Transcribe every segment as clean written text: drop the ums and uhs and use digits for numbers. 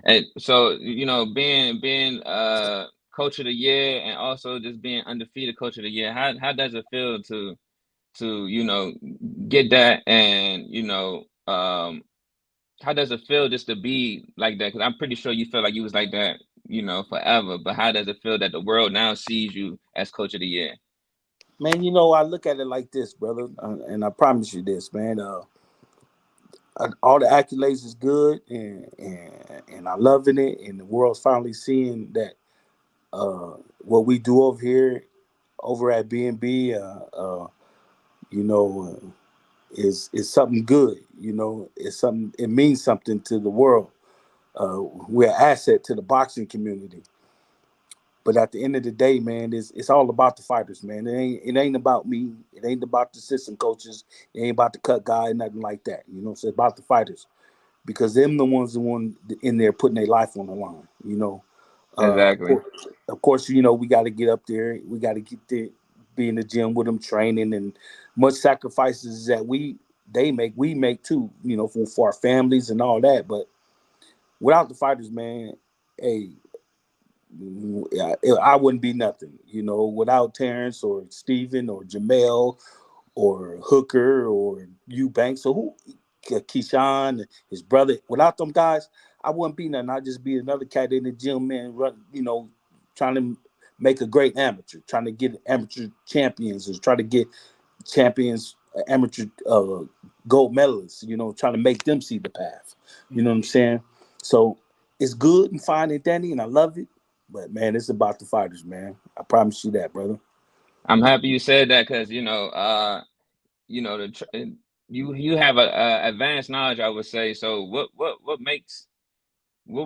And so, being coach of the year and also just being undefeated coach of the year, how does it feel to get that, and how does it feel just to be like that? Because I'm pretty sure you feel like you was like that, forever. But how does it feel that the world now sees you as coach of the year? Man, I look at it like this, brother, and I promise you this, man. All the accolades is good, and I loving it, and the world's finally seeing that what we do over here, over at BNB, you know, is something good. It's something. It means something to the world. We're an asset to the boxing community. But at the end of the day, man, it's all about the fighters, man. It ain't about me. It ain't about the assistant coaches. It ain't about the cut guy, nothing like that. So it's about the fighters because them the one in there putting their life on the line. Of Exactly. course, we got to get up there. We got to get there, be in the gym with them, training, and much sacrifices that we make too. For our families and all that. But without the fighters, man, hey, I wouldn't be nothing. Without Terrence or Steven or Jamel or Hooker or Eubanks or Keyshawn, his brother. Without them guys, I wouldn't be nothing. I'd just be another cat in the gym, man, trying to make a great amateur, trying to get amateur champions, or try to get champions, amateur gold medalists, trying to make them see the path. You know what I'm saying? So it's good and fine and dandy, and I love it. But man, it's about the fighters, man. I promise you that, brother. I'm happy you said that because you have a advanced knowledge, I would say. So what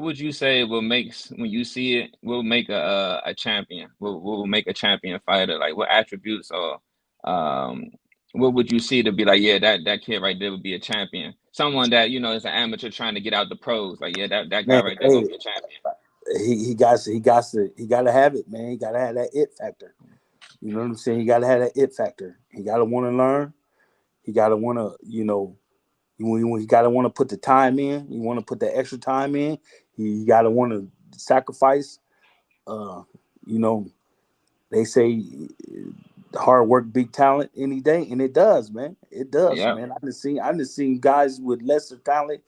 would you say will makes when you see it will make a champion? What will make a champion fighter? Like what attributes or um what would you see to be like, yeah, that kid right there would be a champion? Someone that is an amateur trying to get out the pros. Like, yeah, that guy Man, right there gonna hey, be a champion. he got to have it, man. He got to have that it factor. You know what I'm saying? He got to have that it factor. He got to want to learn. He got to want to, he got to want to put the time in. He want to put the extra time in. He got to want to sacrifice. Uh, you know, they say hard work beat talent any day, and it does, man. It does, Yep. man. I done seen guys with lesser talent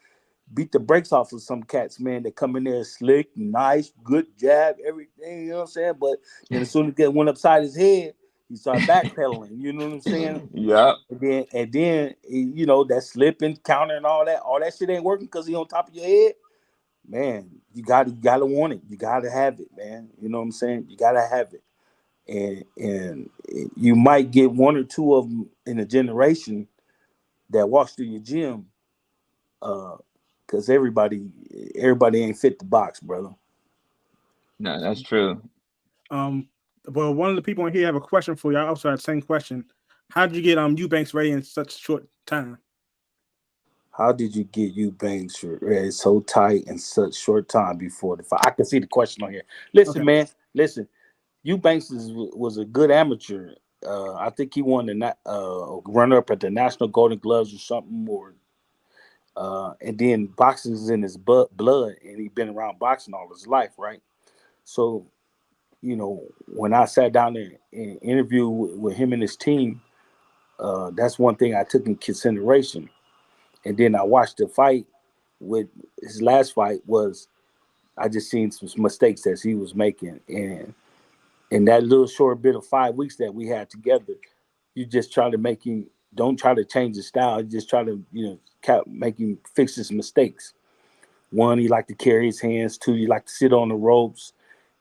beat the brakes off of some cats, man, that come in there slick, nice, good jab, everything, you know what I'm saying? But then as soon as get one upside his head, he start backpedaling, you know what I'm saying? Yep. And then that slipping, counter and all that shit ain't working because he on top of your head. Man, you gotta want it. You gotta have it, man. You know what I'm saying? You gotta have it. And you might get one or two of them in a generation that walks through your gym, because everybody ain't fit the box, brother. No, that's true. Um, well, one of the people in here have a question for you. I also had the same question. How did you get Eubanks ready in such short time? How did you get Eubanks read so tight in such short time before the fight? I can see the question on here. Listen, Okay. man, listen. Eubanks was a good amateur. I think he won the runner up at the National Golden Gloves or something, or and then boxing is in his blood, and he's been around boxing all his life, right? So when I sat down there and interviewed with him and his team, that's one thing I took in consideration. And then I watched the fight. With his last fight was, I just seen some mistakes that he was making, and in that little short bit of 5 weeks that we had together, you just try to make him, don't try to change his style. You just try to make him fix his mistakes. One, he like to carry his hands. Two, you like to sit on the ropes.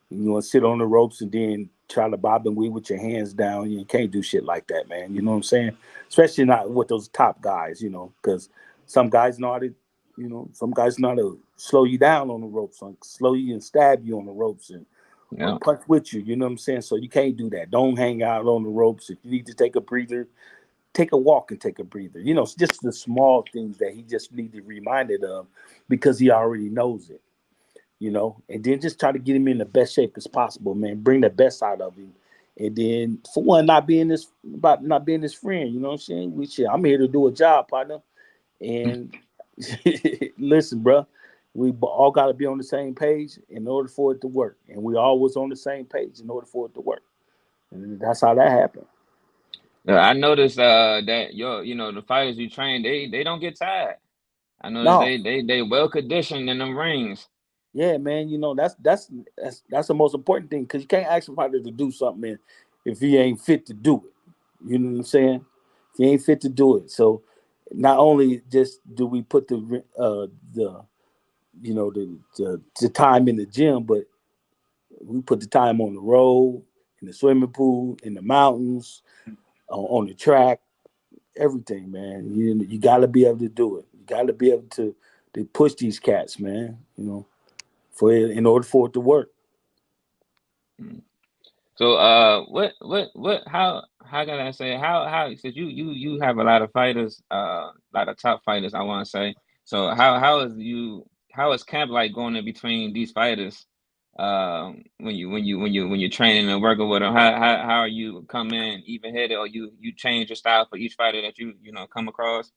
You want to sit on the ropes and then try to bob and weave with your hands down. You can't do shit like that, man. You know what I'm saying? Especially not with those top guys, because some guys know how to, some guys know how to slow you down on the ropes, slow you and stab you on the ropes, and or Yeah. punch with you. You know what I'm saying? So you can't do that. Don't hang out on the ropes. If you need to take a breather, take a walk and take a breather. It's just the small things that he just need to be reminded of because he already knows it. And then just try to get him in the best shape as possible, man. Bring the best out of him. And then for one, not being his friend, you know what I'm saying? I'm here to do a job, partner. And listen, bro, all got to be on the same page in order for it to work, and we all was on the same page in order for it to work, and that's how that happened. Yeah, I noticed that the fighters you train, they don't get tired. I noticed No, they well conditioned in them rings. yeah, man, that's the most important thing because you can't ask somebody to do something if he ain't fit to do it. You know what I'm saying? If he ain't fit to do it, so not only just do we put the the time in the gym, but we put the time on the road, in the swimming pool, in the mountains, on the track, everything, man. You got to be able to do it. You got to be able to push these cats, man. For it, in order for it to work. Mm. So how can I say how since you have a lot of fighters, a lot of top fighters, I want to say. So how is camp like going in between these fighters? When you're training and working with them, how are you come in even headed, or you change your style for each fighter that come across?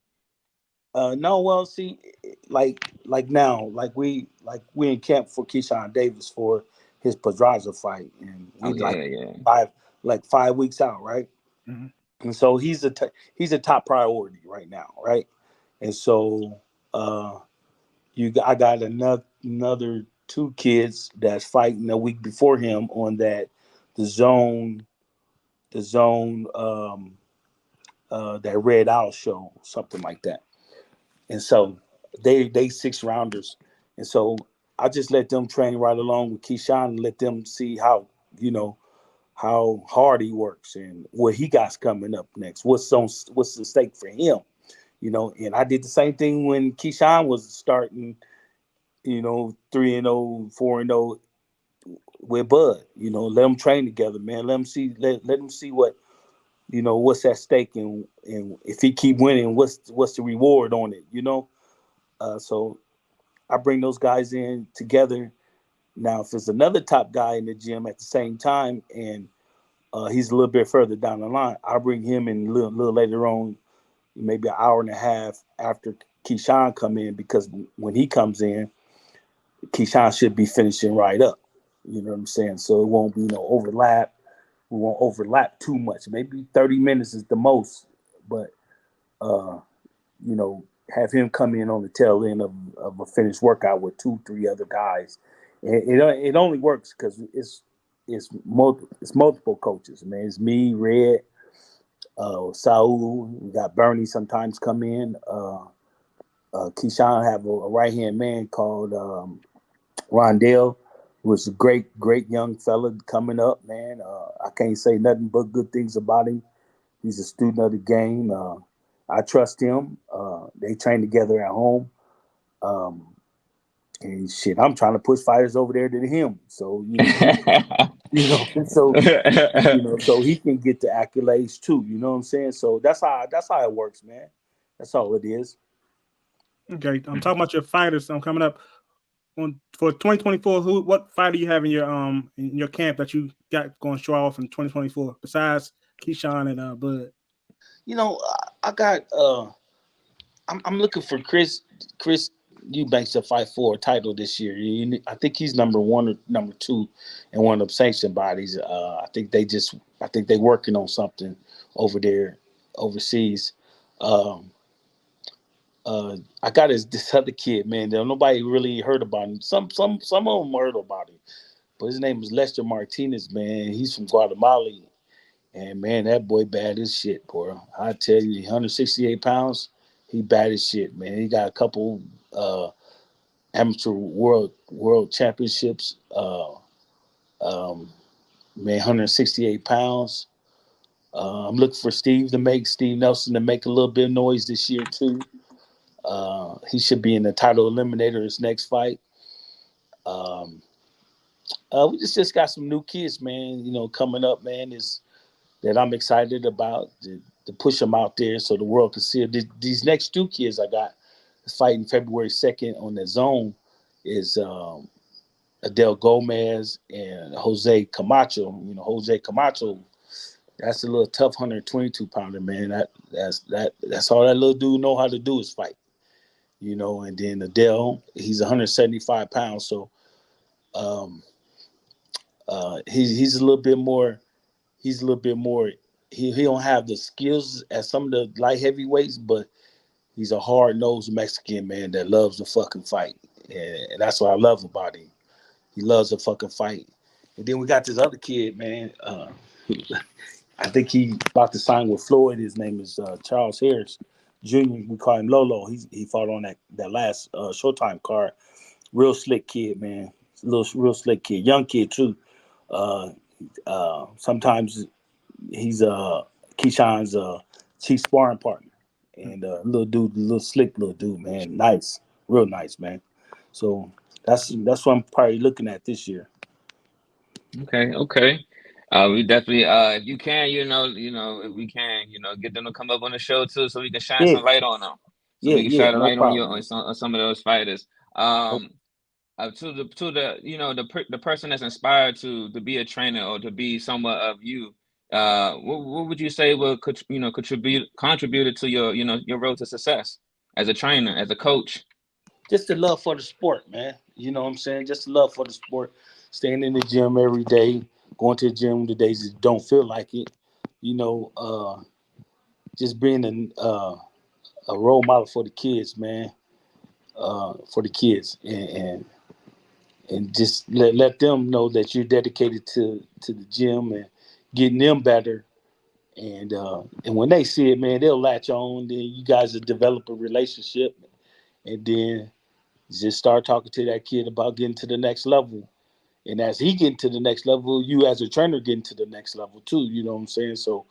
No, well, see, like now, like we in camp for Keyshawn Davis for his Pedraza fight, and Oh we yeah, yeah. five 5 weeks out, right? Mm-hmm. And so he's a top priority right now, right? And so I got another two kids that's fighting a week before him on the zone the zone that Red Owl show, something like that. And so they 6 rounders, and so I just let them train right along with Keyshawn and let them see you know how hard he works and what he got coming up next. What's the stake for him? And I did the same thing when Keyshawn was starting. 3-0, 4-0 with Bud. Let them train together, man. Let them see what's at stake, and if he keep winning, what's the reward on it? So I bring those guys in together. Now, if there's another top guy in the gym at the same time, and he's a little bit further down the line, I bring him in a little later on, maybe an hour and a half after Keyshawn come in, because when he comes in, Keyshawn should be finishing right up. You know what I'm saying? So it won't be no overlap. We won't overlap too much. Maybe 30 minutes is the most, but uh, have him come in on the tail end of a finished workout with 2, 3 other guys. It only works because it's multiple coaches, man. It's me, Red, Saul. We got Bernie sometimes come in. Keyshawn have a right hand man called Rondell, was a great young fella coming up, man. I can't say nothing but good things about him. He's a student of the game. I trust him. They train together at home. Um, and shit, I'm trying to push fighters over there to him. So so he can get the accolades too. You know what I'm saying? So that's how it works, man. That's all it is. Okay, I'm talking about your fighters. I'm coming up on for 2024. What fighter you have in your camp that you got going to show off in 2024 besides Keyshawn and Bud? I got I'm looking for Chris Eubanks to fight for a title this year. I think he's number one or number two in one of the sanctioned bodies. I think they working on something over there overseas. Um, I got this other kid, man. That nobody really heard about him. Some of them heard about him, but his name is Lester Martinez, man. He's from Guatemala, and man, that boy bad as shit, boy. I tell you, 168 pounds, he bad as shit, man. He got a couple amateur world championships. Um, man, 168 pounds. I'm looking for Steve Nelson to make a little bit of noise this year too. He should be in the title eliminator his next fight. Um, we just got some new kids, man. Coming up, man. Is that I'm excited about to push them out there so the world can see it. These next two kids I got fighting February 2nd on the zone is Adele Gomez and Jose Camacho. Jose Camacho, that's a little tough 122 pounder, man. That's all that little dude know how to do is fight. And then Adele, he's 175 pounds, so um, he's a little bit more. He's a little bit more. He don't have the skills as some of the light heavyweights, but he's a hard nosed Mexican man that loves to fucking fight, and that's what I love about him. He loves to fucking fight. And then we got this other kid, man. I think he about to sign with Floyd. His name is Charles Harris Jr. We call him Lolo. He fought on that last Showtime card. Real slick kid, man. Little real slick kid, young kid too. Uh, Sometimes he's Keyshawn's chief sparring partner, and little dude, little slick little dude, man. Nice, real nice, man. So that's what I'm probably looking at this year. Okay, okay. We definitely, if you can, if we can, get them to come up on the show too, so we can shine Yeah, some light on them, so yeah, we can yeah. shine a No light on problem, man. on some of those fighters. Nope. To the the person that's inspired to be a trainer or to be somewhat of you. What would you say will contributed to your road to success as a trainer, as a coach? Just the love for the sport, man. You know what I'm saying? Just the love for the sport. Staying in the gym every day, going to the gym the days that don't feel like it. You know, just being a role model for the kids, man. For the kids, and just let them know that you're dedicated to the gym and getting them better. And when they see it, man, they'll latch on. Then you guys will develop a relationship, and then just start talking to that kid about getting to the next level. And as he getting to the next level, you as a trainer getting to the next level too. You know what I'm saying? So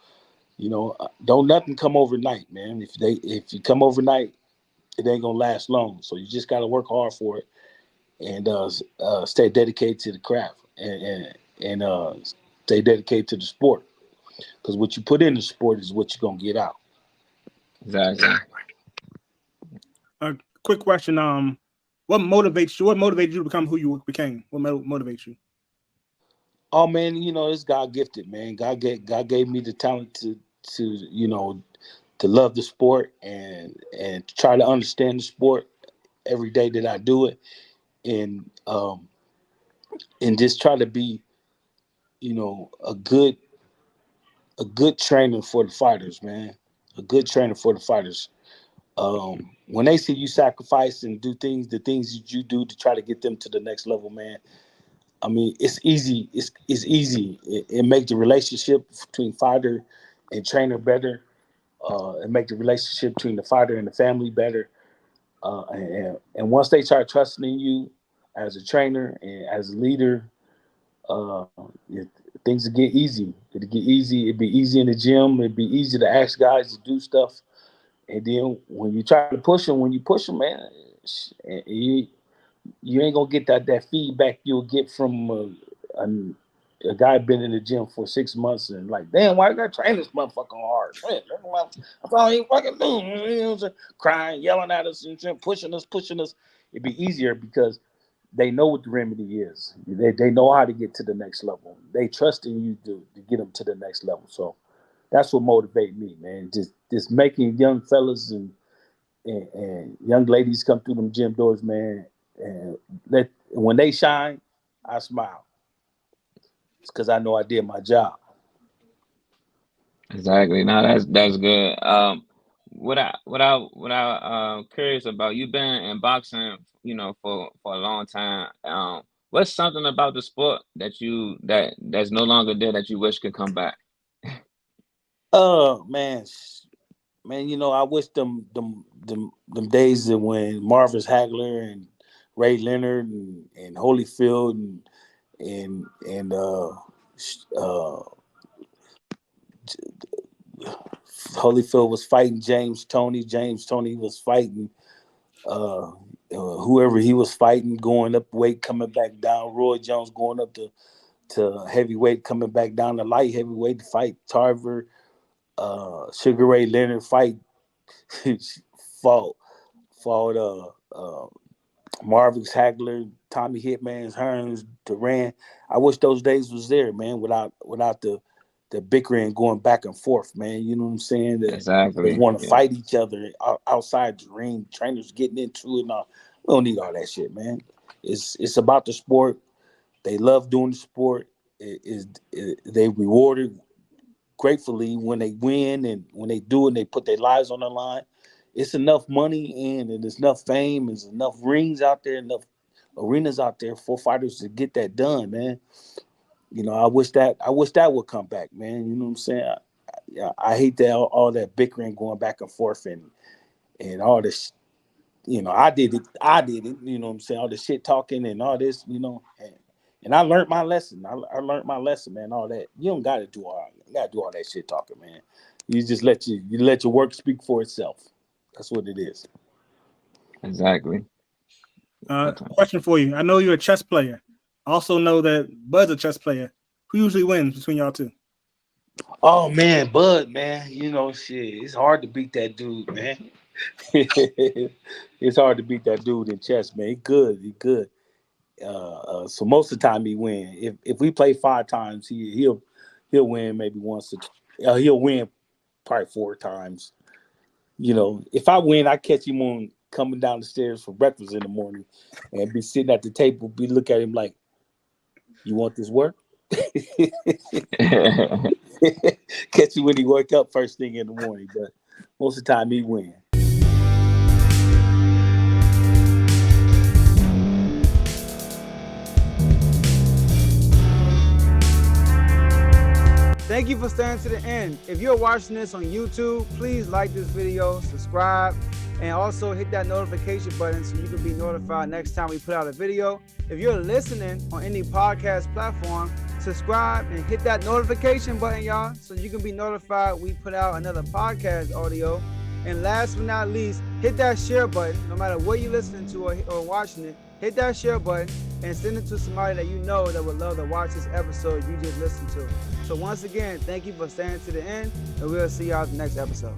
don't nothing come overnight, man. If you come overnight, it ain't gonna last long. So you just got to work hard for it and stay dedicated to the craft and stay dedicated to the sport. Because what you put in the sport is what you're gonna get out. Exactly. A quick question. What motivates you? What motivated you to become who you became? What motivates you? Oh man, it's God gifted, man. God gave me the talent to to love the sport and try to understand the sport every day that I do it, and just try to be a good trainer for the fighters, man. A good trainer for the fighters. When they see you sacrifice and do the things that you do to try to get them to the next level, man. I mean, it's easy. It's easy. It make the relationship between fighter and trainer better. It make the relationship between the fighter and the family better. And once they start trusting in you as a trainer and as a leader, uh, it, things will get easy. It'll get easy. It'd be easy in the gym. It'd be easy to ask guys to do stuff. And then when you try to push them, man, you you ain't gonna get that feedback you'll get from a guy been in the gym for 6 months and like, damn, why you gotta train this motherfucker hard? Shit, that's all he fucking do. Crying, yelling at us, and pushing us. It'd be easier because they know what the remedy is. They know how to get to the next level. They trust in you to get them to the next level. So that's what motivates me, man. Just making young fellas and young ladies come through them gym doors, man. And when they shine, I smile. It's because I know I did my job. Exactly. No, that's good. Curious about, you've been in boxing, for a long time. What's something about the sport that's no longer there that you wish could come back? Man, man, I wish them days that when Marvis Hagler and Ray Leonard and Holyfield and uh, Holyfield was fighting James Tony. James Tony was fighting whoever he was fighting, going up weight, coming back down. Roy Jones going up to heavyweight, coming back down to light heavyweight to fight Tarver. Sugar Ray Leonard fought fought Marvis Hagler, Tommy Hitman's Hearns, Duran. I wish those days was there, man. Without the bickering going back and forth, man. You know what I'm saying? They Exactly. want to Yeah. fight each other outside the ring, trainers getting into it and all. We don't need all that shit, man. It's about the sport. They love doing the sport. They rewarded gratefully when they win and when they do and they put their lives on the line. It's enough money and there's enough fame, there's enough rings out there, enough arenas out there for fighters to get that done, man. You know, I wish that would come back, man. You know what I'm saying? I hate that all that bickering going back and forth and all this. You know, I did it. You know what I'm saying? All the shit talking and all this. You know, and I learned my lesson. I learned my lesson, man. All that you don't got to do all that shit talking, man. You just let your work speak for itself. That's what it is. Exactly. Question for you. I know you're a chess player. I also know that Bud's a chess player. Who usually wins between y'all two? Oh man, Bud, man. You know, shit. It's hard to beat that dude, man. It's hard to beat that dude in chess, man. He good. He good. So most of the time he win. If we play 5 times, he'll win maybe once. He'll win probably 4 times. You know, if I win, I catch him on coming down the stairs for breakfast in the morning, and be sitting at the table, be look at him like, "You want this work?" Catch you when he wake up first thing in the morning, but most of the time he win. Thank you for staying to the end. If you're watching this on YouTube, please like this video, subscribe, and also hit that notification button so you can be notified next time we put out a video. If you're listening on any podcast platform, subscribe and hit that notification button, y'all, so you can be notified we put out another podcast audio. And last but not least, hit that share button. No matter what you're listening to or watching it, hit that share button and send it to somebody that you know that would love to watch this episode you just listened to. So once again, thank you for staying to the end, and we'll see y'all at the next episode.